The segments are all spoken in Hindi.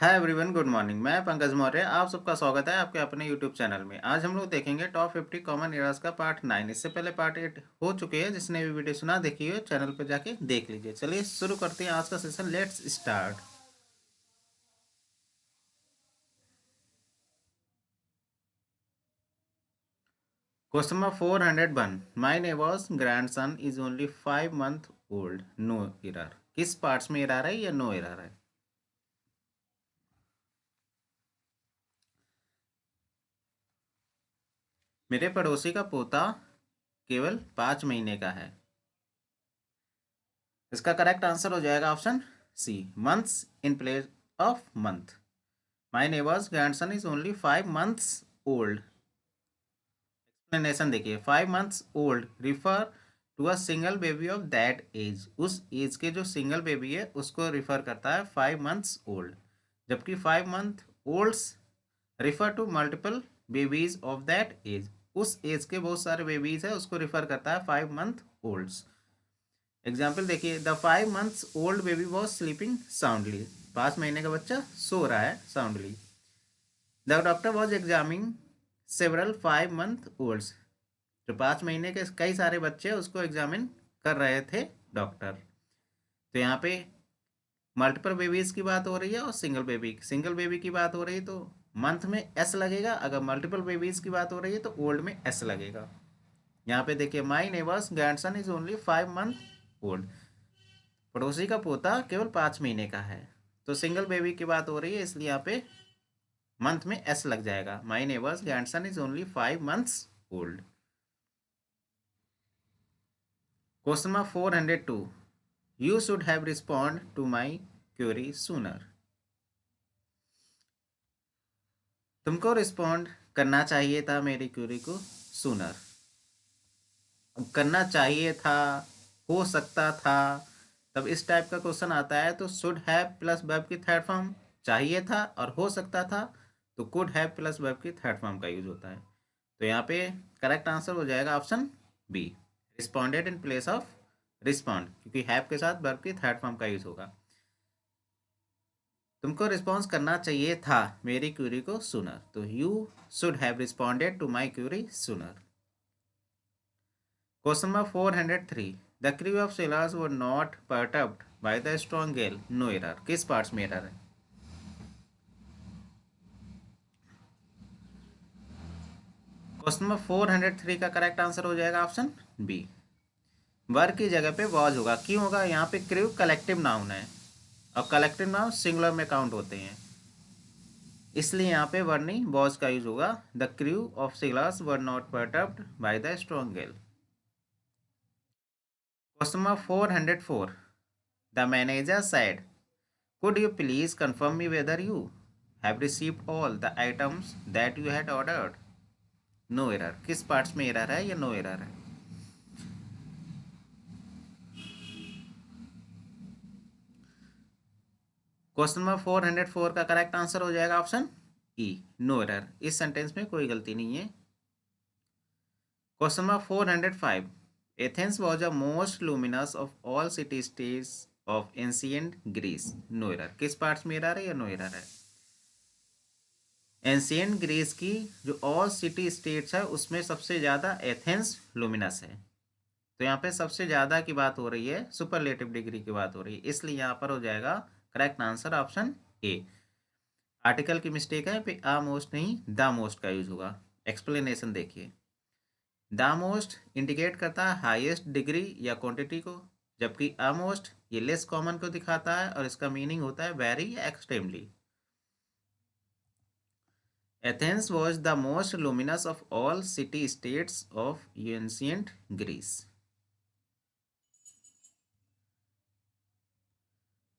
Hi everyone, good morning. मैं पंकज मौर्य, आप सबका स्वागत है आपके अपने यूट्यूब चैनल में। आज हम लोग देखेंगे टॉप 50 कॉमन एरर्स का पार्ट 9। इससे पहले पार्ट 8 हो चुके हैं। जिसने भी वीडियो सुना देखी हो चैनल पर जाके देख लीजिए। चलिए शुरू करते हैं आज का session. Let's start. Question number 401। My neighbour's grandson is only 5 month old, no error. किस पार्ट्स में एरर है या नो एरर है? मेरे पड़ोसी का पोता केवल 5 महीने का है। इसका करेक्ट आंसर हो जाएगा option C, months in place of month. My neighbour's grandson is only 5 months old. Explanation देखिए, 5 months old refer to a single baby of that age. उस एज के जो सिंगल बेबी है उसको रिफर करता है 5 मंथ्स ओल्ड। जबकि 5 month olds refer to multiple babies of that age. उस एज के बहुत सारे बेबीज है उसको रिफर करता है 5 मंथ ओल्ड्स। एग्जाम्पल देखिए, the 5 months old baby was sleeping soundly. 5 महीने का बच्चा सो रहा है soundly. The doctor was examining several 5 month olds. जो 5 महीने के कई सारे बच्चे उसको एग्जामिन कर रहे थे डॉक्टर। तो यहाँ पे मल्टीपल बेबीज की बात हो रही है और सिंगल बेबी की बात हो रही है तो मंथ में एस लगेगा। अगर मल्टीपल बेबीज की बात हो रही है तो ओल्ड में एस लगेगा। यहाँ पे देखिए, माई neighbour's grandson is only 5 month old. पड़ोसी का पोता केवल 5 महीने का है। तो सिंगल बेबी की बात हो रही है इसलिए यहाँ पे मंथ में एस लग जाएगा। My neighbour's grandson is only 5 months old. Question number 402। You should have respond to my query sooner. तुमको रिस्पॉन्ड करना चाहिए था मेरी क्वेरी को सूनर। अब करना चाहिए था, हो सकता था, तब इस टाइप का क्वेश्चन आता है तो शुड हैव प्लस वर्ब की थर्ड फॉर्म चाहिए था, और हो सकता था तो कुड हैव प्लस वर्ब की थर्ड फॉर्म का यूज होता है। तो यहाँ पे करेक्ट आंसर हो जाएगा option B, responded in place of respond, क्योंकि हैव के साथ वर्ब की थर्ड फॉर्म का यूज होगा। तुमको रिस्पॉन्स करना चाहिए था मेरी क्यूरी को सुनर, तो you should have responded to my query sooner. Question number 403। The crew of sailors were not perturbed by the strong gale, no error. किस पार्ट्स में एरर है? क्वेश्चन नंबर 403 का करेक्ट आंसर हो जाएगा ऑप्शन बी, वर की जगह पे वॉज होगा। क्यों होगा? यहाँ पे क्रू कलेक्टिव नाउन है और कलेक्टिव नाउन सिंगुलर में काउंट होते हैं, इसलिए यहाँ पे वर नहीं वॉज का यूज होगा। The crew of sailors were not perturbed by the strong gale। Question number 404। The manager said, could you please confirm me whether you have received all the items that you had ordered? No error. किस पार्ट्स में एरर है या नो एरर है? क्वेश्चन नंबर 404 का करेक्ट आंसर हो जाएगा ऑप्शन ई, नो एरर। इस सेंटेंस में कोई गलती नहीं है। Question number 405। Athens was the most luminous of all city states of ancient Greece, no error. किस पार्ट्स में एरर है या नो एरर है? एंशिएंट ग्रीस की जो ऑल सिटी स्टेट्स है उसमें सबसे ज़्यादा एथेंस लुमिनस है। तो यहाँ पे सबसे ज़्यादा की बात हो रही है, सुपरलेटिव डिग्री की बात हो रही है, इसलिए यहाँ पर हो जाएगा correct answer option A. Article की मिस्टेक है, पे आ मोस्ट नहीं द मोस्ट का यूज होगा। एक्सप्लेनेशन देखिए, द मोस्ट इंडिकेट करता है हाईएस्ट डिग्री या क्वांटिटी को, जबकि अ मोस्ट ये लेस कॉमन को दिखाता है और इसका मीनिंग होता है वेरी या extremely. Athens was the most luminous of all city-states of ancient Greece.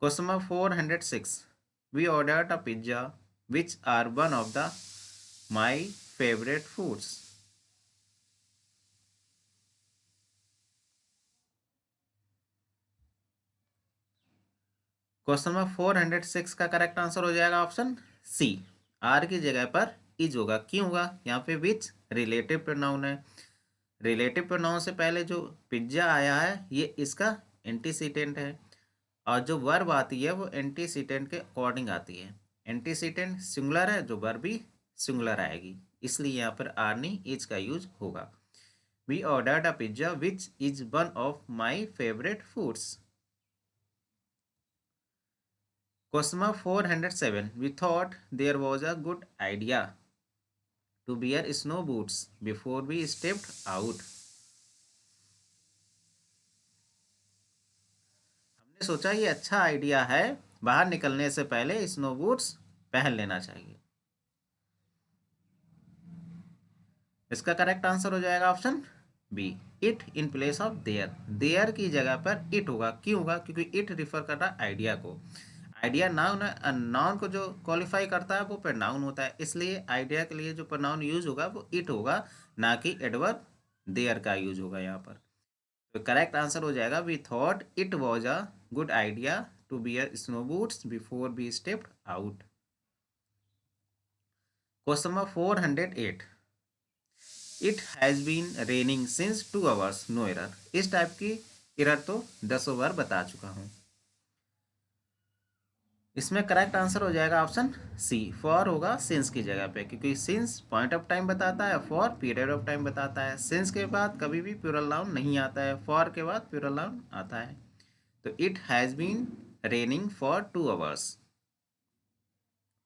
Question number 406. We ordered a pizza, which are one of the my favorite foods. Question number 406 का करेक्ट आंसर हो जाएगा ऑप्शन सी, आर की जगह पर इज होगा। क्यों होगा? यहाँ पे विच रिलेटिव प्रोनाउन है। रिलेटिव प्रोनाउन से पहले जो पिज्जा आया है ये इसका एंटीसीडेंट है, और जो वर्ब आती है वो एंटीसीडेंट के अकॉर्डिंग आती है। एंटीसीडेंट सिंगुलर है, जो वर्ब भी सिंगुलर आएगी, इसलिए यहाँ पर आर नहीं इज का यूज होगा। We ordered a pizza which is one of my favourite foods. Question number 407, we thought there was a good idea to wear snow boots before we stepped out. हमने सोचा ये अच्छा आइडिया है, बाहर निकलने से पहले स्नो बूट्स पहन लेना चाहिए। इसका करेक्ट आंसर हो जाएगा option B, it in place of there. There की जगह पर इट होगा, क्यों होगा? क्योंकि इट रिफर कर रहा है आइडिया को। आइडिया नाउन है, नाउन को जो क्वालिफाई करता है वो प्रोनाउन होता है, इसलिए आइडिया के लिए जो प्रोनाउन यूज होगा वो इट होगा, ना कि एडवर्ब देयर का यूज होगा यहाँ पर। तो करेक्ट आंसर हो जाएगा, we thought it was a good idea to bear snow boots before we stepped out. Question number 408, it has been raining since 2 hours, no error. इस टाइप की एरर तो 10 बार बता चुका हूँ। इसमें करेक्ट आंसर हो जाएगा ऑप्शन सी, फॉर होगा सिंस की जगह पे, क्योंकि सिंस पॉइंट ऑफ टाइम बताता है, फॉर पीरियड ऑफ टाइम बताता है। सिंस के बाद कभी भी प्लूरल नाउन नहीं आता है, फॉर के बाद प्लूरल नाउन आता है। तो it has been raining for 2 hours.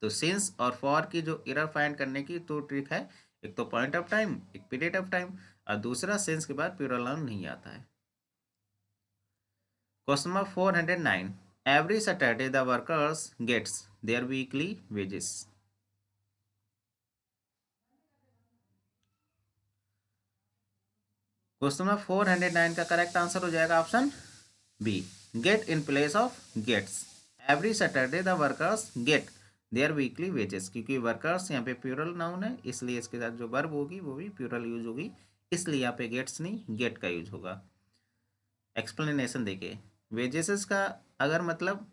तो सिंस और फॉर की जो एरर फाइंड करने की तो ट्रिक है, एक तो पॉइंट ऑफ टाइम, एक पीरियड ऑफ टाइम, और दूसरा सिंस के बाद प्लूरल नाउन नहीं आता है। Question number 409, every Saturday the workers gets their weekly wages. Question number 409 का करेक्ट आंसर हो जाएगा option B, get in place of gets. Every Saturday the workers get their weekly wages, क्योंकि वर्कर्स यहाँ पे प्लूरल नाउन है, इसलिए इसके साथ जो वर्ब होगी वो भी प्लूरल यूज होगी, इसलिए यहाँ पे गेट्स नहीं गेट का यूज होगा। एक्सप्लेनेशन देखिए, वेजेस का अगर मतलब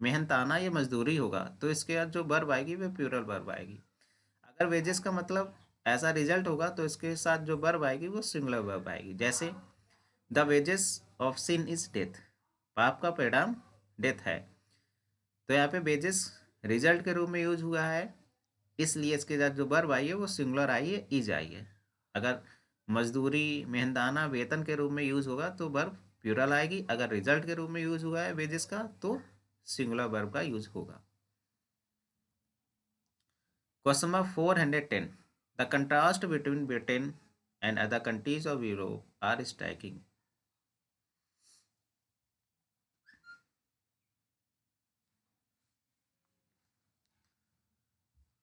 मेहनताना या मजदूरी होगा तो इसके बाद जो वर्ब आएगी वो प्लूरल वर्ब आएगी। अगर वेजेस का मतलब ऐसा रिजल्ट होगा तो इसके साथ जो वर्ब आएगी वो सिंगुलर वर्ब आएगी। जैसे the wages of sin is death, पाप का परिणाम डेथ है, तो यहाँ पे वेजेस रिजल्ट के रूप में यूज हुआ है, इसलिए इसके साथ जो वर्ब आई है वो सिंगुलर आई है, इज आई है। अगर मजदूरी मेहनताना वेतन के रूप में यूज होगा तो वर्ब प्लूरल आएगी, अगर रिजल्ट के रूप में यूज हुआ है वेजेस का तो सिंगुलर वर्ब का यूज होगा। Question number 410, the contrast between Britain and other countries of Europe are striking.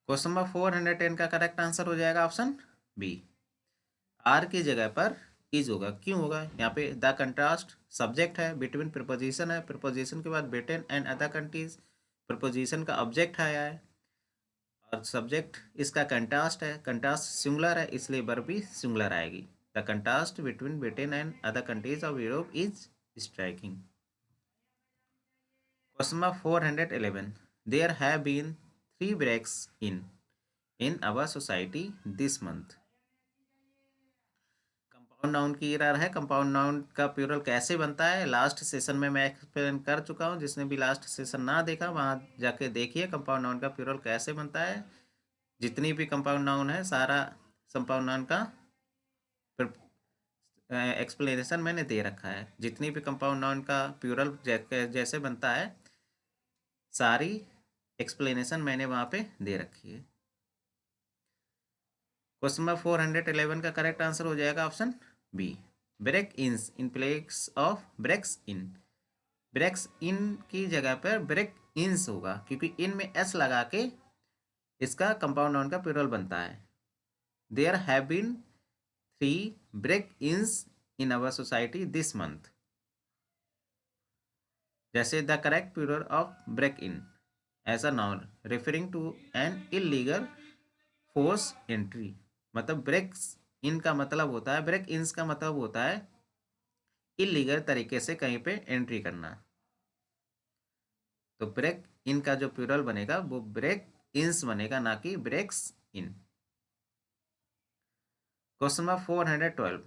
Question number 410 का करेक्ट आंसर हो जाएगा ऑप्शन बी, आर की जगह पर इज होगा, क्यों होगा? यहाँ पे द कंट्रास्ट सब्जेक्ट है, बिटवीन प्रिपोजिशन है, प्रिपोजिशन के बाद Britain and other countries, preposition का ऑब्जेक्ट आया है और सब्जेक्ट इसका कंट्रास्ट है, कंट्रास्ट सिंगुलर है, इसलिए वर्ब भी सिंगुलर आएगी। The contrast between Britain and other countries of Europe is striking. Question number 411, there have been 3 breaks in our society this month। Compound noun की एरर है। कंपाउंड नाउन का प्लूरल कैसे बनता है लास्ट सेशन में मैं एक्सप्लेन कर चुका हूँ, जिसने भी लास्ट सेशन ना देखा वहाँ जाके देखिए कंपाउंड नाउन का प्लूरल कैसे बनता है। जितनी भी कंपाउंड नाउन है सारा कंपाउंड नाउन का एक्सप्लेनेशन मैंने दे रखा है। जितनी भी कंपाउंड नाउन का प्लूरल जैसे बनता है सारी एक्सप्लेनेशन मैंने वहाँ पे दे रखी है। क्वेश्चन नंबर 411 का करेक्ट आंसर हो जाएगा option B, break ins in place of breaks in. Breaks in की जगह पर ब्रेक इन्स होगा, क्योंकि इन में एस लगा के इसका कंपाउंड नाउन का प्लूरल बनता है। There have been 3 break ins in our society this month. जैसे the correct plural of break in as a noun referring to an illegal force entry. मतलब ब्रेक्स इन का मतलब होता है, ब्रेक इन्स का मतलब होता है इलीगल तरीके से कहीं पे एंट्री करना। तो ब्रेक इन का जो प्लूरल बनेगा वो ब्रेक इन्स बनेगा, ना कि breaks in. Question number 412,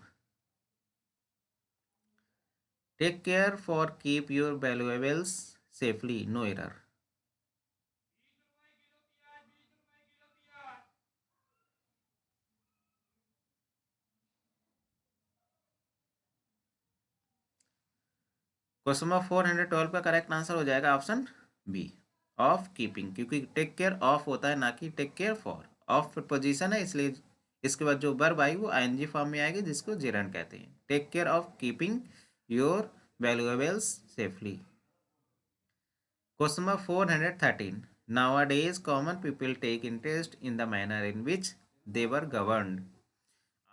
take care for keep your valuables safely, no error. Question number 412 का करेक्ट आंसर हो जाएगा ऑप्शन बी, ऑफ कीपिंग, क्योंकि टेक केयर ऑफ होता है ना कि take care for. Of position है, इसलिए इसके बाद जो वर्ब आई वो आईएनजी फॉर्म में आएगी, जिसको जेरंड कहते हैं। Take care of keeping your valuables safely. Question number 413, nowadays common people take interest in the manner in which they were governed।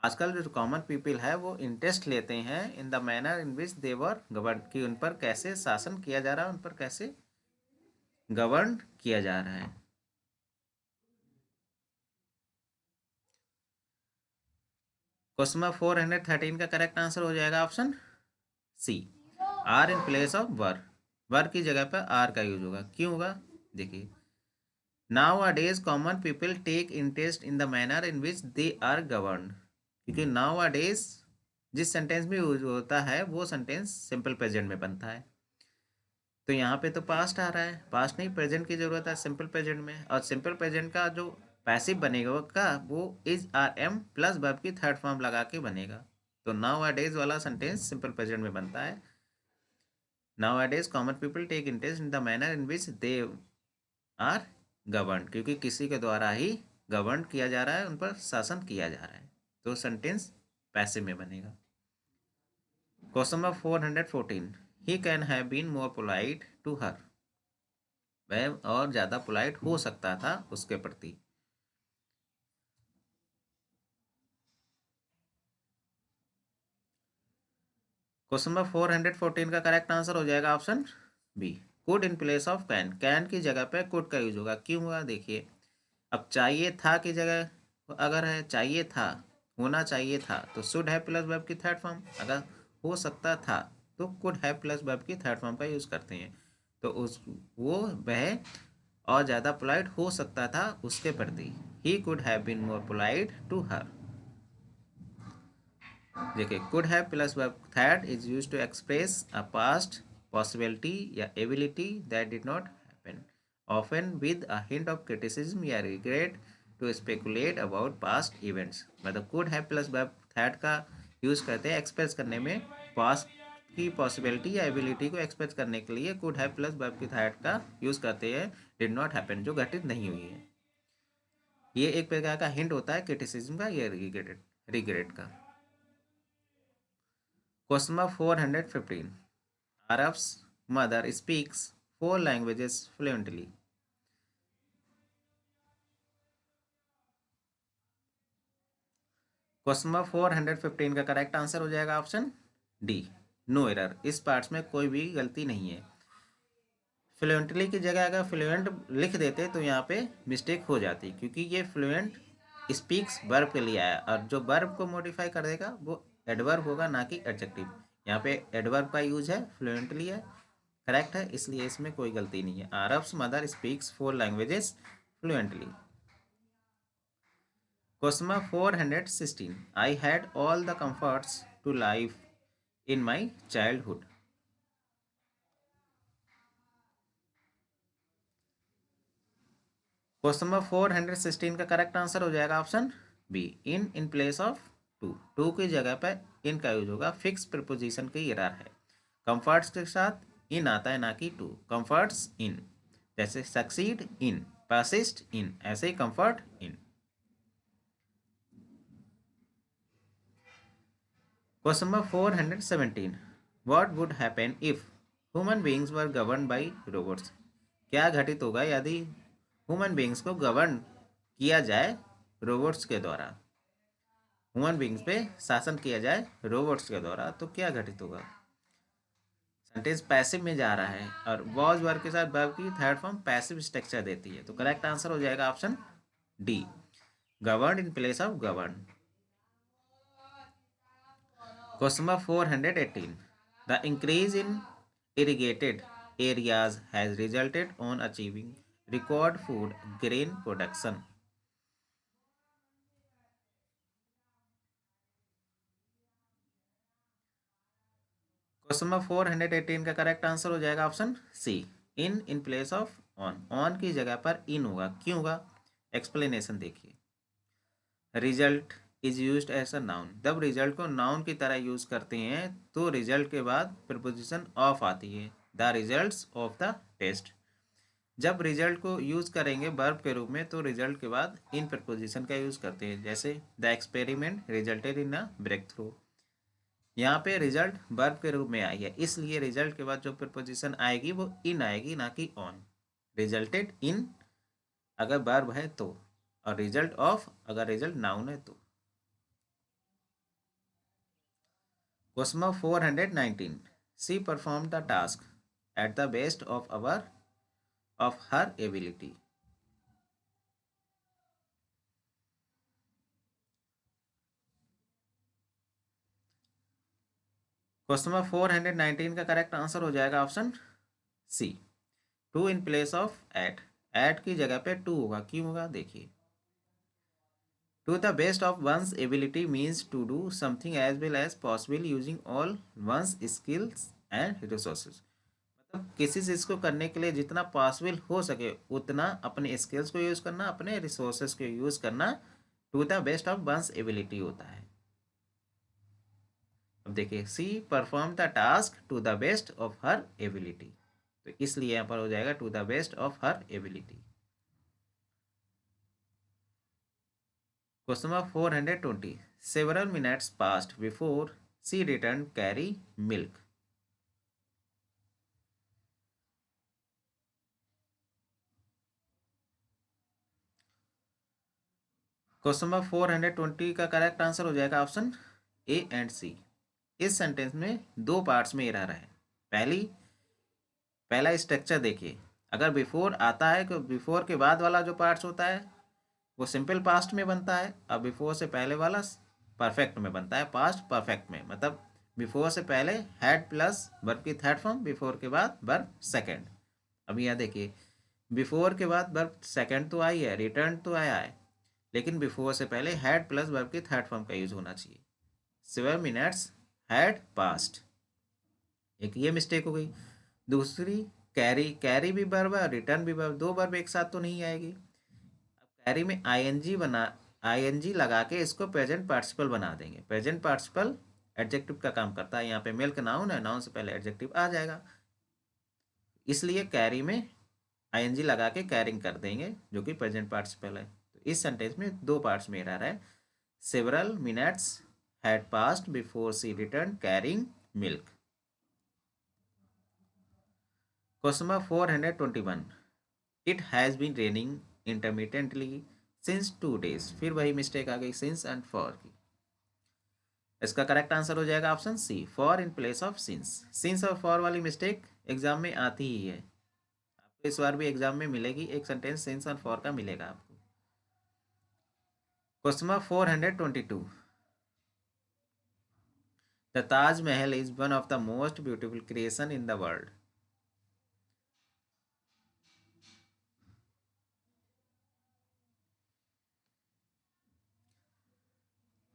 आजकल जो कॉमन पीपल है वो इंटरेस्ट लेते हैं इन the manner in which they were govern, कि उन पर कैसे शासन किया जा रहा है, उन पर कैसे गवर्न किया जा रहा है। क्वेश्चन नंबर 413 का करेक्ट आंसर हो जाएगा option C, are in place of were. Were की जगह पर आर का यूज होगा, क्यों होगा देखिए। Nowadays common people take interest in the manner in which they are govern, क्योंकि नाउ अ डेज जिस सेंटेंस में यूज होता है वो सेंटेंस सिंपल प्रेजेंट में बनता है। तो यहाँ पे तो पास्ट आ रहा है, पास्ट नहीं प्रेजेंट की जरूरत है सिंपल प्रेजेंट में। और सिंपल प्रेजेंट का जो पैसिव बनेगा वो is are am plus verb की थर्ड फॉर्म लगा के बनेगा। तो नाउ अ डेज वाला सेंटेंस सिंपल प्रेजेंट में बनता है। Nowadays common people take interest in the manner in which they are govern, क्योंकि किसी के द्वारा ही गवर्न किया जा रहा है, उन पर शासन किया जा रहा है, तो सेंटेंस पैसिव में बनेगा। Question number 414, he can have been more polite to her. वह और ज़्यादा पोलाइट हो सकता था उसके प्रति। क्वेश्चन नंबर 414 का करेक्ट आंसर हो जाएगा option B, could in place of can. Can की जगह पे कुड का यूज होगा, क्यों हुआ देखिए। अब चाहिए था की जगह अगर है चाहिए था, होना चाहिए था, तो शुड हैव प्लस वर्ब की थर्ड फॉर्म। अगर हो सकता था तो कुड हैव प्लस वर्ब की थर्ड फॉर्म का यूज करते हैं। तो उस वो वह और ज़्यादा पोलाइट हो सकता था उसके प्रति। He could have been more polite to her. देखिए could have plus verb third is use to express a past possibility या ability that did not happen, often with a hint of criticism या regret to speculate about past events. मतलब could have plus verb third का यूज करते हैं एक्सप्रेस करने में, पास्ट की पॉसिबिलिटी या एबिलिटी को एक्सप्रेस करने के लिए कुड हैव प्लस वर्ब की थर्ड का यूज करते हैं डिड नॉट हैपन, जो घटित नहीं हुई है। ये एक प्रकार का हिंट होता है क्रिटिसिज्म का या रिग्रेट का। क्वेश्चन नंबर 415, आरफ्स mother speaks 4 languages fluently. Question number 415 का करेक्ट आंसर हो जाएगा ऑप्शन डी, नो एरर। इस पार्ट्स में कोई भी गलती नहीं है। फ्लुएंटली की जगह अगर फ्लुएंट लिख देते तो यहाँ पे मिस्टेक हो जाती, क्योंकि ये फ्लुएंट स्पीक्स वर्ब के लिए आया, और जो वर्ब को मॉडिफाई कर देगा वो एडवर्ब होगा ना कि एडजेक्टिव। यहाँ पे एडवर्ब का यूज है, फ्लुएंटली है, करेक्ट है, इसलिए इसमें कोई गलती नहीं है। आरब्स mother speaks 4 languages fluently. Question number 416, I had all the comforts to life in my childhood. Question number 416 का करेक्ट आंसर हो जाएगा option B, in place of to. To की जगह पर इन का यूज होगा, फिक्स प्रिपोजिशन की एरर है। कंफर्ट्स के साथ इन आता है ना कि टू। कंफर्ट्स इन, जैसे सक्सीड इन, परसिस्ट इन, ऐसे ही comfort in. Question number 417, what would happen if human beings were govern by robots. क्या घटित होगा यदि ह्यूमन बीइंग्स को गवर्न किया जाए रोबोट्स के द्वारा। ह्यूमन बीइंग्स पे शासन किया जाए रोबोट्स के द्वारा, तो क्या घटित होगा। सेंटेंस पैसिव में जा रहा है और वॉज वर्ब के साथ वर्ब की थर्ड फॉर्म पैसिव स्ट्रक्चर देती है, तो करेक्ट आंसर हो जाएगा option D, govern in place of govern. Question number 418, the increase in irrigated areas has resulted on achieving record food grain production। Question number 418 का करेक्ट आंसर हो जाएगा option C, in place of on. On की जगह पर इन होगा, क्यों होगा एक्सप्लेनेशन देखिए। Result is used as a noun. जब रिजल्ट को नाउन की तरह यूज करते हैं तो रिजल्ट के बाद प्रीपोजिशन ऑफ आती है, the results of the test. जब रिजल्ट को यूज करेंगे वर्ब के रूप में तो रिजल्ट के बाद इन प्रीपोजिशन का यूज करते हैं, जैसे the experiment resulted in a breakthrough. यहाँ पे रिजल्ट वर्ब के रूप में आई है, इसलिए रिजल्ट के बाद जो प्रीपोजिशन आएगी वो इन आएगी, ना कि ऑन। रिजल्टेड इन अगर वर्ब है तो, और रिजल्ट ऑफ अगर रिजल्ट नाउन है तो। Question 419, she perform the task at the best of her ability. Question number 419 का करेक्ट आंसर हो जाएगा option C, to in place of at. At की जगह पे टू होगा, क्यों होगा देखिए। To the best of one's ability means to do something as well as possible using all one's skills and resources. मतलब किसी चीज़ को करने के लिए जितना पॉसिबल हो सके उतना अपने स्किल्स को यूज़ करना, अपने रिसोर्सेज को यूज़ करना, to the best of one's ability होता है। अब देखिए, she perform the task to the best of her ability, तो इसलिए यहाँ पर हो जाएगा to the best of her ability. Question number 420, several minutes past before she return carry milk. Question number 420 का करेक्ट आंसर हो जाएगा ऑप्शन ए एंड सी। इस सेंटेंस में दो पार्ट्स में एरर है। पहला स्ट्रक्चर देखिए, अगर बिफोर आता है तो बिफोर के बाद वाला जो पार्ट्स होता है वो सिंपल पास्ट में बनता है, और बिफोर से पहले वाला परफेक्ट में बनता है, पास्ट परफेक्ट में। मतलब बिफोर से पहले हैड प्लस वर्ब की थर्ड फॉर्म, बिफोर के बाद वर्ब सेकंड। अब यहाँ देखिए, बिफोर के बाद वर्ब सेकंड तो आई है, रिटर्न तो आया है, लेकिन बिफोर से पहले हैड प्लस वर्ब की थर्ड फॉर्म का यूज होना चाहिए। 7 मिनट्स हैड पास्ट, एक ये मिस्टेक हो गई। दूसरी, कैरी, कैरी भी वर्ब है, रिटर्न भी वर्ब, दो वर्ब एक साथ तो नहीं आएगी। कैरी में आईएनजी लगा के इसको प्रेजेंट पार्टिसिपल बना देंगे। प्रेजेंट पार्टिसिपल एडजेक्टिव का काम करता है, यहाँ पे मिल्क नाउन है, नाउन से पहले एडजेक्टिव आ जाएगा, इसलिए कैरी में आईएनजी लगा के कैरिंग कर देंगे, जो कि प्रेजेंट पार्टिसिपल है। तो इस सेंटेंस में दो पार्ट्स में एरर है। Several minutes had passed before she return carrying milk. Question number 421, it has been raining intermittently since 2 days। फिर वही मिस्टेक आ गई, सिंस एंड फॉर की। इसका करेक्ट आंसर हो जाएगा option C, for in place of since. Since और फॉर वाली मिस्टेक एग्जाम में आती ही है, आपको इस बार भी एग्जाम में मिलेगी, एक सेंटेंस सिंस और फॉर का मिलेगा आपको। Question number 422, the Taj Mahal is one of the most beautiful creation in the world.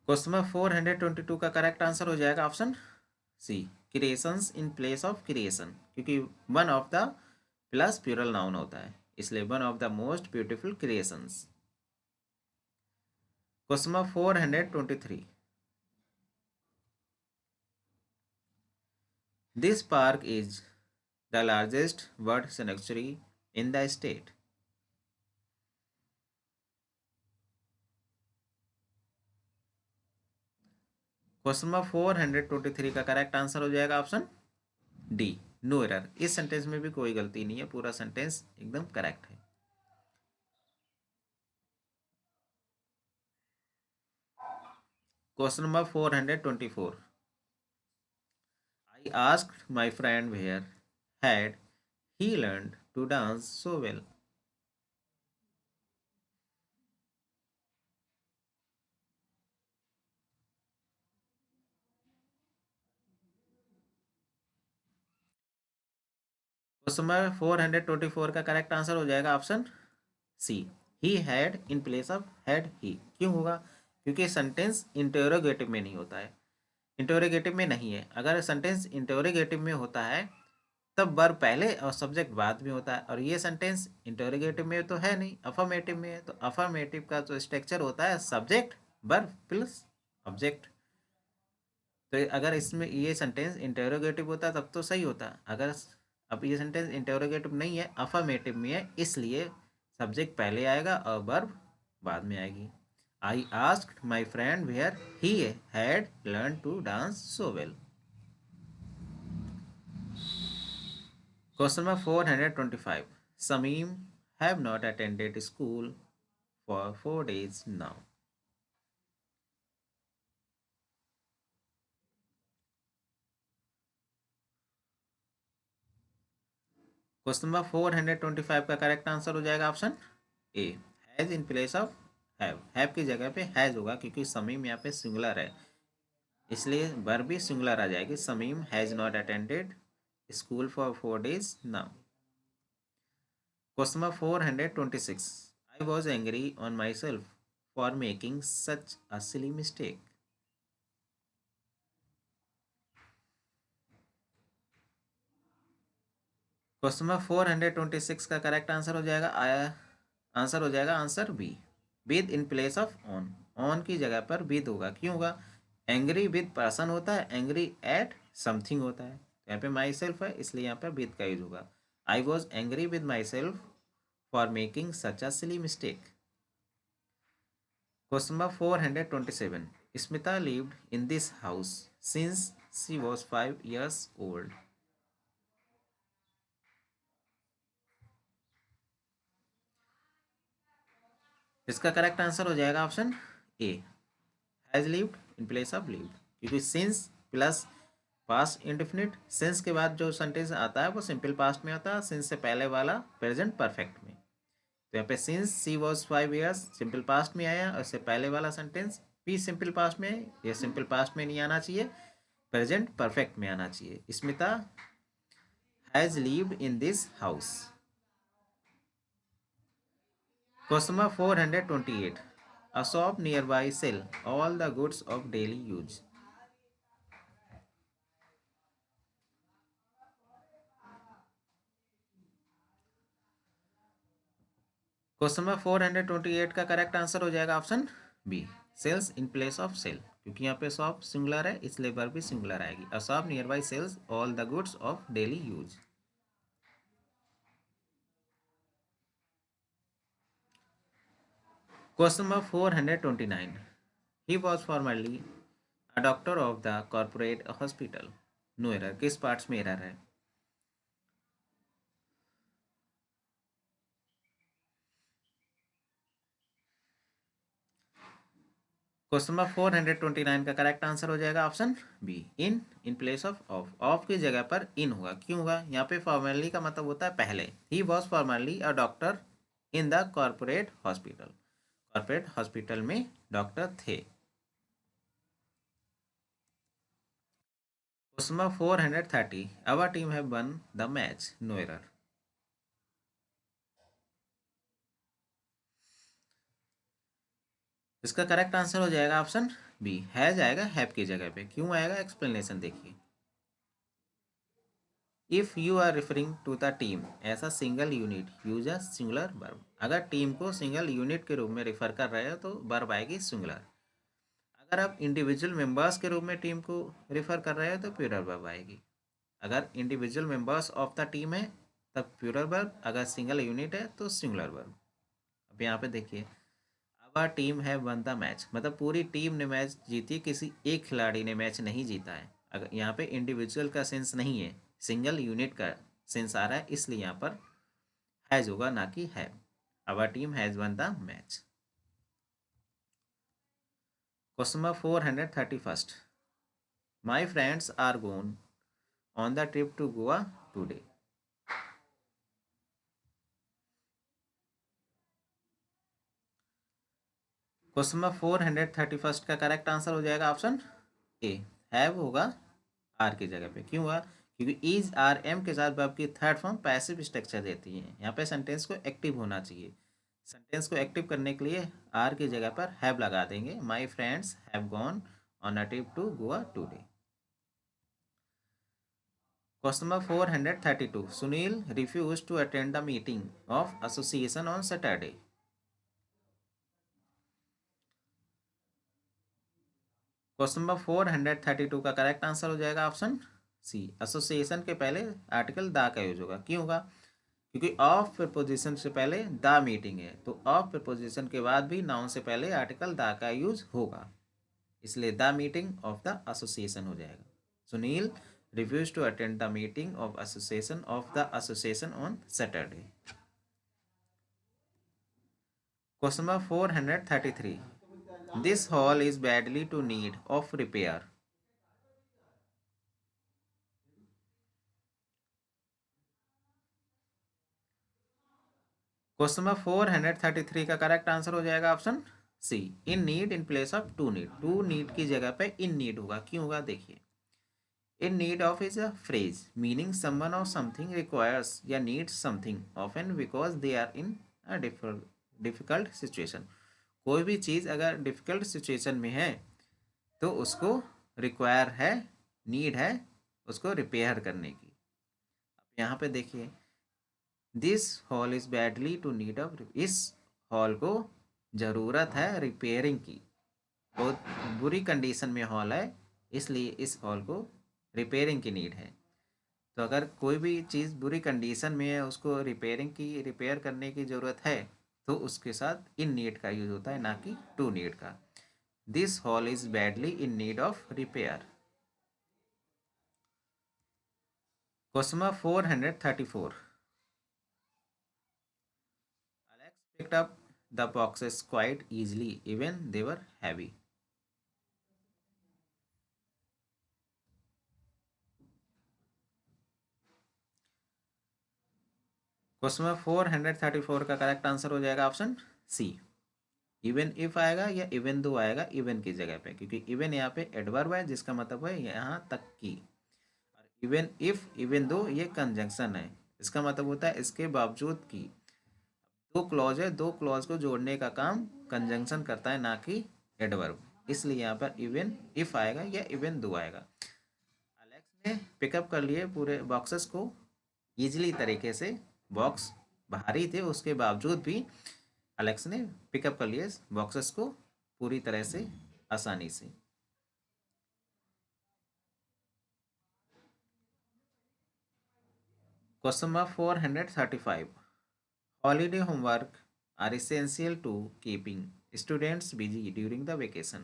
Question number 422 का करेक्ट आंसर हो जाएगा option C, creations in place of creation, क्योंकि one of the plus plural noun होता है, इसलिए one of the most beautiful creations. Question number 423, this park is the largest bird sanctuary in the state. Question number 423 का करेक्ट आंसर हो जाएगा ऑप्शन डी, नो एरर। इस सेंटेंस में भी कोई गलती नहीं है, पूरा सेंटेंस एकदम करेक्ट है। Question number 424, I asked my friend where had he learned to dance so well। Question number 424 का करेक्ट आंसर हो जाएगा option C, he had in place of had he. क्यों होगा? क्योंकि सेंटेंस इंटरोगेटिव में नहीं होता है, इंटरोगेटिव में नहीं है। अगर सेंटेंस इंटरोगेटिव में होता है तब वर्ब पहले और सब्जेक्ट बाद में होता है, और ये सेंटेंस इंटरोगेटिव में तो है नहीं, अफर्मेटिव में है। तो अफर्मेटिव का जो स्ट्रक्चर होता है सब्जेक्ट वर्ब प्लस ऑब्जेक्ट। तो अगर इसमें ये सेंटेंस इंटेरोगेटिव होता तब तो सही होता। अगर अब ये सेंटेंस इंटेरोगेटिव नहीं है, अफर्मेटिव में है, इसलिए सब्जेक्ट पहले आएगा और वर्ब बाद में आएगी। I asked my friend where he had learn to dance so well. Question number 425. Sameem have not attended school for 4 days now. Question number 425 का करेक्ट आंसर हो जाएगा option A, has in place of have की जगह पे हैज होगा क्योंकि समीम यहाँ पे सिंगुलर है, इसलिए वर्ब भी सिंगुलर आ जाएगी। Sameem has not attended school for 4 days now. Question number 426. I was angry on myself for making such a silly mistake. Question number 426 का करेक्ट आंसर हो जाएगा answer B, with in place of on. On की जगह पर विद होगा, क्यों होगा? एंग्री विद पर्सन होता है, एंग्री एट समथिंग होता है, तो यहाँ पे माई सेल्फ है इसलिए यहाँ पे विद का यूज होगा। I was angry with myself for making such a silly mistake. Question number 427. Smita lived in this house since she was 5 years old. इसका करेक्ट आंसर हो जाएगा option A, has lived in place of lived, क्योंकि since plus past indefinite, since के बाद जो सेंटेंस आता है वो सिंपल पास्ट में आता है, सिंस से पहले वाला प्रेजेंट परफेक्ट में। तो यहाँ पे since she was 5 years simple past में आया, और इससे पहले वाला सेंटेंस भी सिंपल पास्ट में है, ये सिंपल पास्ट में नहीं आना चाहिए, प्रेजेंट परफेक्ट में आना चाहिए। Smita has lived in this house. Question number 428. A shop nearby sell all the goods of daily use. Question number 428 का करेक्ट आंसर हो जाएगा option B, sales in place of sale, क्योंकि यहाँ पे शॉप सिंगुलर है इसलिए वर्ब भी सिंगुलर आएगी। A shop nearby sells all the goods of daily use. Question number 429. He was formerly a doctor of the corporate hospital. No error, किस पार्ट्स में एरर है? क्वेश्चन नंबर 429 का करेक्ट आंसर हो जाएगा option B, in place of की जगह पर इन होगा, क्यों होगा? यहाँ पे फॉर्मरली का मतलब होता है पहले। He was formerly a doctor in the corporate hospital, corporate hospital में डॉक्टर थे। Question number 430. Our team have won the match. No error. इसका करेक्ट आंसर हो जाएगा ऑप्शन बी, है जाएगा हैव की जगह पे, क्यों आएगा? एक्सप्लेनेशन देखिए। If you are referring to the team as a single unit use a singular verb. अगर टीम को सिंगल यूनिट के रूप में रेफर कर रहे हो तो वर्ब आएगी सिंगुलर। अगर आप इंडिविजुअल मेंबर्स के रूप में टीम को रेफर कर रहे हो तो प्लूरल वर्ब आएगी। अगर individual members of the team है तब प्लूरल वर्ब, अगर सिंगल यूनिट है तो सिंगुलर वर्ब। अब यहाँ पे देखिए, आवर टीम है वन द मैच, मतलब पूरी टीम ने मैच जीती, किसी एक खिलाड़ी ने मैच नहीं जीता है। अगर यहाँ पे इंडिविजुअल का सेंस नहीं है, सिंगल यूनिट का सेंस आ रहा है, इसलिए यहाँ पर हैज होगा ना कि have. Our team has won the match. Question number 431. My friends are gone on the trip to Goa today. Question number 431 का करेक्ट आंसर हो जाएगा ऑप्शन ए, हैव होगा आर की जगह पे, क्यों हुआ? क्योंकि इज आर एम के साथ वर्ब की थर्ड फॉर्म पैसिव स्ट्रक्चर देती है। यहाँ पे सेंटेंस को एक्टिव होना चाहिए, सेंटेंस को एक्टिव करने के लिए आर की जगह पर हैव लगा देंगे। My friends have gone on a trip to Goa today. Question number 432. Sunil refuse to attend the meeting of association on Saturday. Question number 432 का करेक्ट आंसर हो जाएगा ऑप्शन सी। एसोसिएशन के पहले आर्टिकल द का यूज होगा। क्यों होगा? क्योंकि ऑफ प्रपोजिशन से पहले द मीटिंग है, तो ऑफ प्रपोजिशन के बाद भी नाउन से पहले आर्टिकल द का यूज होगा, इसलिए the meeting of the association हो जाएगा। Sunil refused to attend the meeting of the association on Saturday. Question number 433. This hall is badly to need of repair. Question number 433 का करेक्ट आंसर हो जाएगा option C, in need in place of to need. To need की जगह पे इन नीड होगा। क्यों होगा? देखिए, in need of is a phrase meaning someone or something requires या needs something often because they are in a difficult situation. कोई भी चीज़ अगर डिफिकल्ट सिचुएशन में है तो उसको रिक्वायर है, नीड है उसको रिपेयर करने की। अब यहाँ पे देखिए, this hall is badly to need of, इस हॉल को ज़रूरत है रिपेयरिंग की। बहुत बुरी कंडीशन में हॉल है, इसलिए इस हॉल को रिपेयरिंग की नीड है। तो अगर कोई भी चीज़ बुरी कंडीशन में है, उसको रिपेयर करने की ज़रूरत है, तो उसके साथ इन नीड का यूज़ होता है, ना कि टू नीड का। This hall is badly in need of repair. Question number 434. Alex picked up the boxes quite easily, even they were heavy. Question number 434 का करेक्ट आंसर हो जाएगा ऑप्शन सी। इवन इफ आएगा या इवन दो आएगा इवन की जगह पे, क्योंकि इवन यहाँ पे एडवर्ब है जिसका मतलब है यहाँ तक की। और इवन इफ इवन दो ये कंजंक्शन है, इसका मतलब होता है इसके बावजूद की। दो क्लॉज है, दो क्लॉज को जोड़ने का काम कंजंक्शन करता है, ना कि एडवर्ब। इसलिए यहाँ पर इवन इफ आएगा या इवन दो आएगा। अलेक्स ने पिकअप कर लिए पूरे बॉक्सेस को ईजिली तरीके से। बॉक्स भारी थे उसके बावजूद भी अलेक्स ने पिकअप कर लिए बॉक्सेस को पूरी तरह से आसानी से। Question number 435. Holiday homework are essential to keeping students busy during the vacation.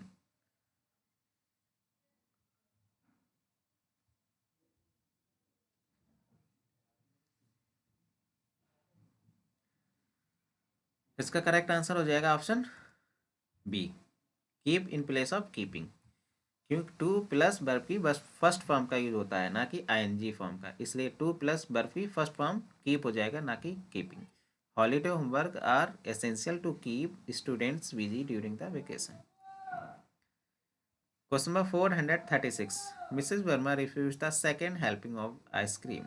इसका करेक्ट आंसर हो जाएगा option B, keep in place of keeping. क्योंकि टू प्लस वर्ब की बस फर्स्ट फॉर्म का यूज होता है, ना कि आईएनजी फॉर्म का, इसलिए टू प्लस वर्ब की फर्स्ट फॉर्म कीप हो जाएगा, ना कि keeping. Holiday homework are essential to keep students busy during the vacation. Question number 436. Mrs Verma refuse the second helping of ice cream.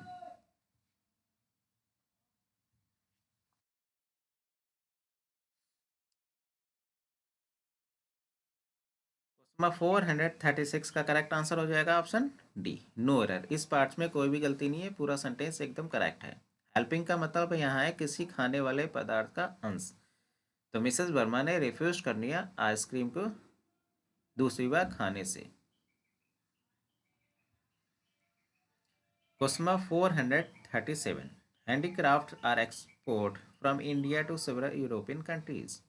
Question number 436 का करेक्ट आंसर हो जाएगा ऑप्शन डी, नो एरर। इस पार्ट में कोई भी गलती नहीं है, पूरा सेंटेंस एकदम करेक्ट है। हेल्पिंग का मतलब यहाँ है किसी खाने वाले पदार्थ का अंश। तो मिसेस वर्मा ने रिफ्यूज कर लिया आइसक्रीम को दूसरी बार खाने से। Question number 437. Handicraft are export from India to several European countries.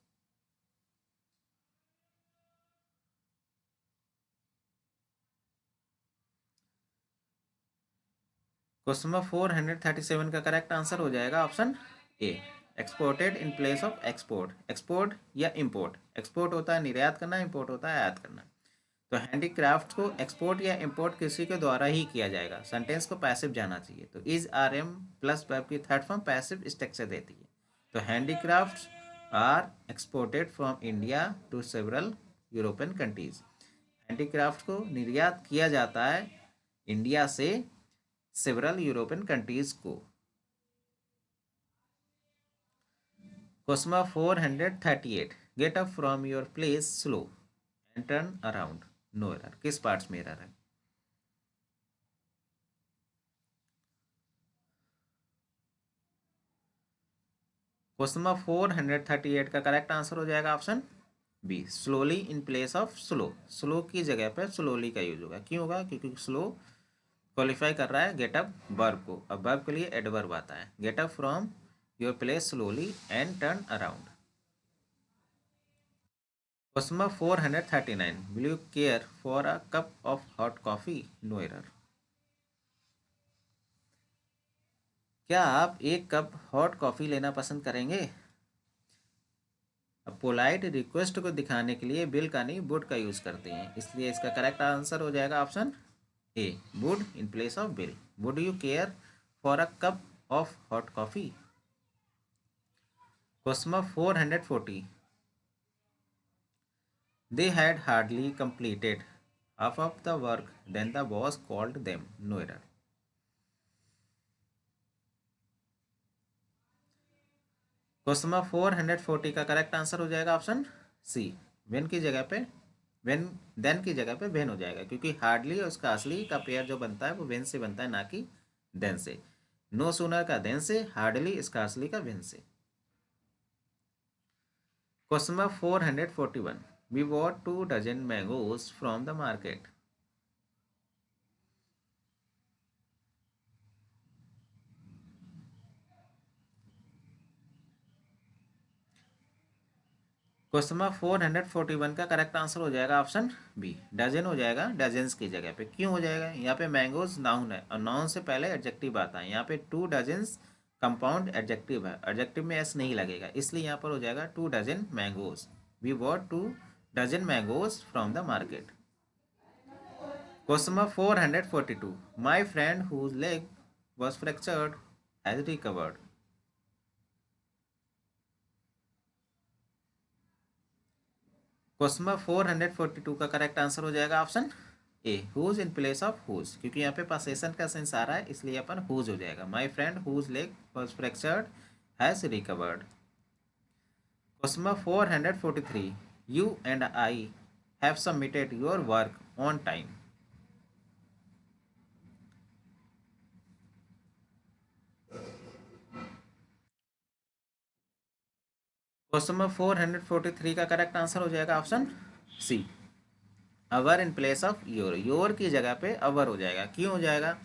Question number 437 का करेक्ट आंसर हो जाएगा option A, exported in place of export. Export या इंपोर्ट, एक्सपोर्ट होता है निर्यात करना, इंपोर्ट होता है आयात करना। तो हैंडीक्राफ्ट को एक्सपोर्ट या इंपोर्ट किसी के द्वारा ही किया जाएगा। सेंटेंस को पैसिव जाना चाहिए, तो is are am plus verb की थर्ड फॉर्म पैसिव स्ट्रक्चर देती है। तो handicraft are exported from India to several European countries. Handicraft को निर्यात किया जाता है इंडिया से सेवरल यूरोपियन कंट्रीज को। Question number 438. Get up from your place slow and turn around. No error. किस पार्ट्स में एरर है? क्वेश्चन नंबर 438 का करेक्ट आंसर हो जाएगा option B slowly in place of slow, slow की जगह पर स्लोली का यूज होगा। क्यों होगा? क्योंकि स्लो क्वालिफाई कर रहा है गेट अप वर्ब को। अब वर्ब के लिए एडवर्ब आता है, get up from your place slowly and turn around. Question number 439, will you care for a cup of hot coffee? No error. क्या आप एक कप हॉट कॉफी लेना पसंद करेंगे? अब पोलाइट रिक्वेस्ट को दिखाने के लिए बिल का नहीं वुड का यूज करते हैं, इसलिए इसका करेक्ट आंसर हो जाएगा option A, would in place of bill. Would you care for a cup of hot coffee? Question number 440, they had hardly completed half of the work then the boss called them. No error. Question number 440 का करेक्ट आंसर हो जाएगा ऑप्शन सी, वेन की जगह पे वेन, देन की जगह पे वेन हो जाएगा, क्योंकि हार्डली उसका असली का पेयर जो बनता है वो वेन से बनता है, ना कि देन से। नो सूनर का देन से, हार्डली इसका असली का वेन से। Question number 441, we bought 2 dozen mangoes from the market. Question number 441 का करेक्ट आंसर हो जाएगा ऑप्शन बी, डजन हो जाएगा डजन्स की जगह पे। क्यों हो जाएगा? यहाँ पे मैंगोज नाउन है और नाउन से पहले एडजेक्टिव आता है। यहाँ पे 2 डजन्स कंपाउंड एडजेक्टिव है, एडजेक्टिव में एस नहीं लगेगा, इसलिए यहाँ पर हो जाएगा 2 dozen mangoes. We bought 2 dozen mangoes from the market. Question number 442, my friend whose leg was fractured has recovered. Question number 442 का करेक्ट आंसर हो जाएगा option A, whose in place of who's, क्योंकि यहाँ पे पसेशन का सेंस आ रहा है, इसलिए अपन हुज हो जाएगा। My friend whose leg was fractured has recovered. Question number 443, you and I have submitted your work on time. Question number 443 का करेक्ट आंसर हो जाएगा option C, our in place of your, your की जगह पे अवर हो जाएगा। क्यों हो जाएगा?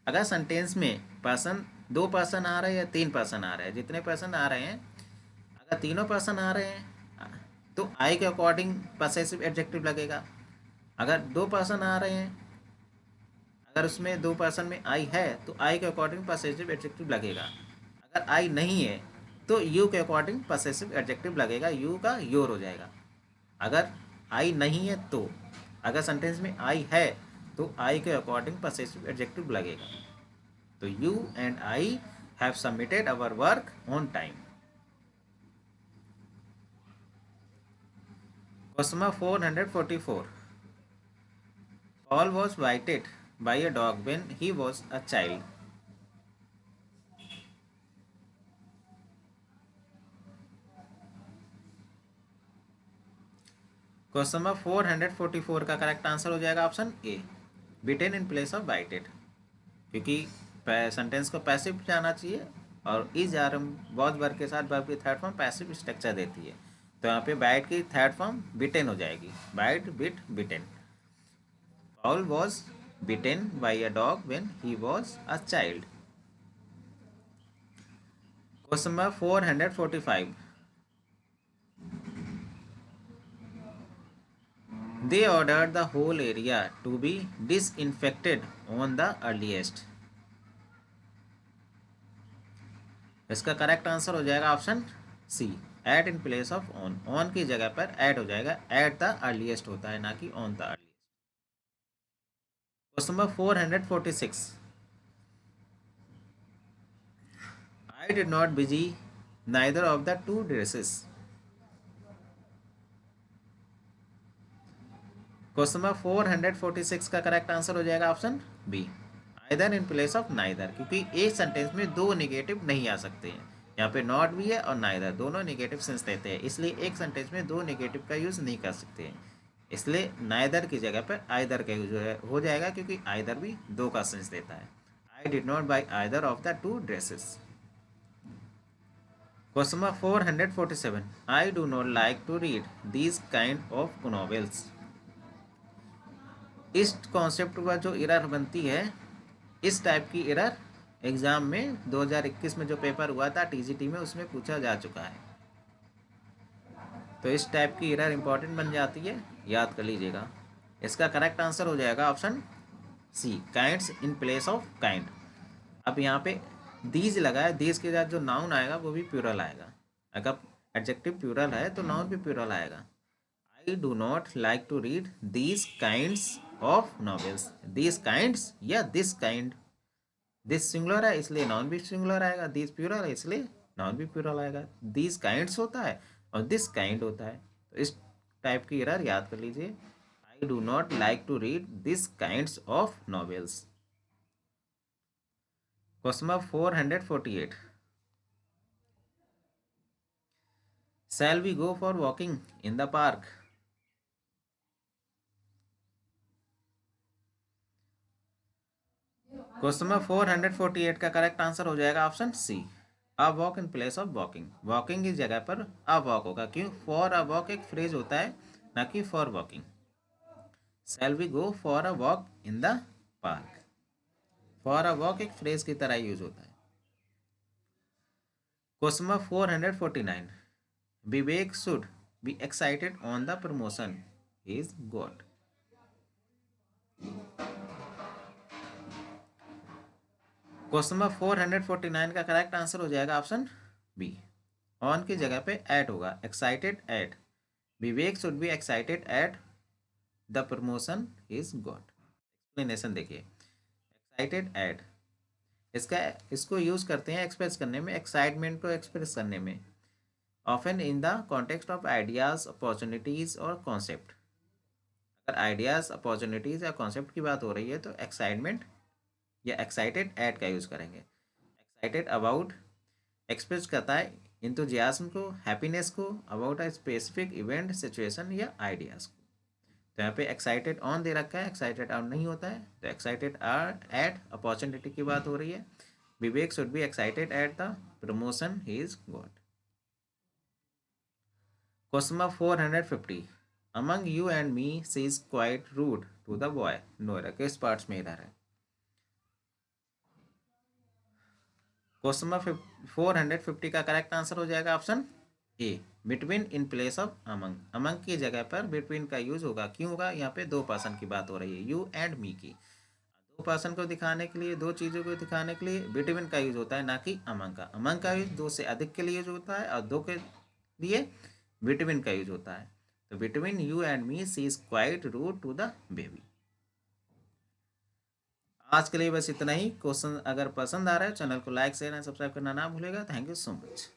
अगर सेंटेंस में पर्सन, 2 पर्सन आ रहे हैं या 3 पर्सन आ रहे हैं, जितने पर्सन आ रहे हैं, अगर तीनों पर्सन आ रहे हैं तो आई के अकॉर्डिंग पसेसिव एडजेक्टिव लगेगा। अगर 2 पर्सन आ रहे हैं, अगर उसमें 2 पर्सन में आई है तो आई के अकॉर्डिंग पसेसिव एडजेक्टिव लगेगा। अगर आई नहीं है तो यू के अकॉर्डिंग पसेसिव एडजेक्टिव लगेगा, यू का योर हो जाएगा। अगर आई नहीं है तो, अगर सेंटेंस में आई है तो आई के अकॉर्डिंग पसेसिव एडजेक्टिव लगेगा। तो you and I have submitted our work on time. Question number 444, Paul was bited by a dog when he was a child. Question number 444 का करेक्ट आंसर हो जाएगा option A, bitten in place of bited, क्योंकि सेंटेंस को पैसिव जाना चाहिए और इज आर वॉज वर्ब के साथ वर्ब की थर्ड फॉर्म पैसिव स्ट्रक्चर देती है। तो यहाँ पे बाइट की थर्ड फॉर्म बिटेन हो जाएगी, bite bit bitten. Paul was bitten by a dog when he was a child. Question number 445. They ordered the whole area to be disinfected on the earliest. इसका करेक्ट आंसर हो जाएगा option C, at in place of on, on की जगह पर एट हो जाएगा, एट द अर्लीस्ट होता है ना कि on the earliest. Question number 446, I did not busy neither of the two dresses. Question number 446 का करेक्ट आंसर हो जाएगा option B, either in place of neither, क्योंकि एक सेंटेंस में 2 नेगेटिव नहीं आ सकते हैं। यहाँ पे नॉट भी है और नाइदर, दोनों नेगेटिव सेंस देते हैं, इसलिए एक सेंटेंस में 2 नेगेटिव का यूज़ नहीं कर सकते हैं। इसलिए नाइदर की जगह पर आइदर का यूज हो जाएगा, क्योंकि आइदर भी 2 का सेंस देता है। I did not buy either of the two dresses. Question number 447, I do not like to read these kind of novels. इस कॉन्सेप्ट का जो एरर बनती है, इस टाइप की एरर एग्जाम में 2021 में जो पेपर हुआ था टीजीटी में, उसमें पूछा जा चुका है। तो इस टाइप की एरर इंपॉर्टेंट बन जाती है, याद कर लीजिएगा। इसका करेक्ट आंसर हो जाएगा option C, kinds in place of kind. अब यहाँ पे दीज लगा है, दीज के साथ जो नाउन आएगा वो भी प्यूरल आएगा। अगर एडजेक्टिव प्यूरल है तो नाउन भी प्यूरल आएगा। I do not like to read these kinds of novels. These kinds या दिस काइंड, दिस सिंगुलर है इसलिए नाउन भी सिंगुलर आएगा, दिस प्यूरल है इसलिए नाउन भी प्यूरल आएगा। दीज काइंड्स होता है और दिस काइंड होता है। तो इस टाइप की एरर याद कर लीजिए, I do not like to read this kinds of novels. Question number 448, shall we go for walking in the park. Question number 448 का करेक्ट आंसर हो जाएगा option C, a walk in place of walking. Walking की जगह पर अ वॉक होगा, क्यों? फॉर अ वॉक एक फ्रेज होता है, ना कि for walking. Shall we go for a walk in the park, for a walk एक फ्रेज की तरह यूज होता है। Question number 449, Vivek should be excited on the promotion is got. Question number 449 का करेक्ट आंसर हो जाएगा ऑप्शन बी, ऑन की जगह पे एट होगा, excited eight. Vivek should be excited at the promotion is got. Explanation देखिए, एक्साइटेड एट, इसको यूज करते हैं एक्सप्रेस करने में, एक्साइटमेंट को एक्सप्रेस करने में, often in the context of ideas, opportunities और कॉन्सेप्ट। अगर आइडियाज, अपॉर्चुनिटीज या कॉन्सेप्ट की बात हो रही है तो एक्साइटमेंट या एक्साइटेड एट का यूज करेंगे। एक्साइटेड अबाउट एक्सप्रेस करता है इंथुजियाज्म को, हैप्पीनेस को, about a specific event, situation या आइडियाज को। तो यहाँ पे एक्साइटेड ऑन दे रखा है, एक्साइटेड आउट नहीं होता है, तो एक्साइटेड आर एट अपॉर्चुनिटी की बात हो रही है। Vivek should be excited at the promotion he is got. Question number 450, among you and me she is quite rude to the boy. No error किस पार्ट्स में इधर है? क्वेश्चन नंबर 450 का करेक्ट आंसर हो जाएगा option A, between in place of among. Among की जगह पर बिटवीन का यूज होगा, क्यों होगा? यहाँ पे दो पर्सन की बात हो रही है, यू एंड मी की। दो पर्सन को दिखाने के लिए, दो चीज़ों को दिखाने के लिए बिटवीन का यूज होता है, ना कि अमंग का। अमंग का यूज दो से अधिक के लिए यूज होता है और दो के लिए बिटवीन का यूज होता है। तो between you and me she is quite rude to the baby. आज के लिए बस इतना ही। क्वेश्चन अगर पसंद आ रहा है चैनल को लाइक शेयर एंड सब्सक्राइब करना ना भूलेगा। Thank you so much.